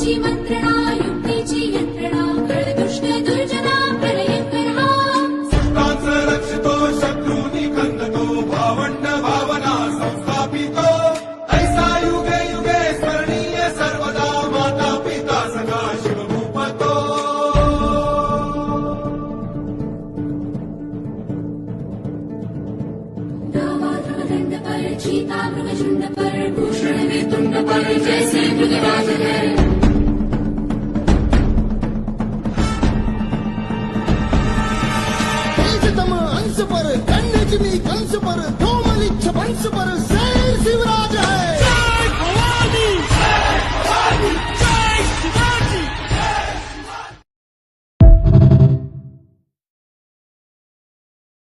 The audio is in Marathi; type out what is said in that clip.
बुद्धीची मंत्रणा युक्तीची यंत्रणा कळ दुष्ट दुर्जना प्रलयंकर हा संतांचं रक्षितो शत्रूंनी खंदतो भावंड भावना संस्थापितो ऐसा युगे युगे स्मरणीय सर्वदा माता पिता सखा शिवभूपतो दंड पर चीता मृगझुंड पर भूषण वितुंड पर जैसे मृगराज है तेजतम अंश पर कन्यजनी कंस पर कोमलिच्छ वंश पर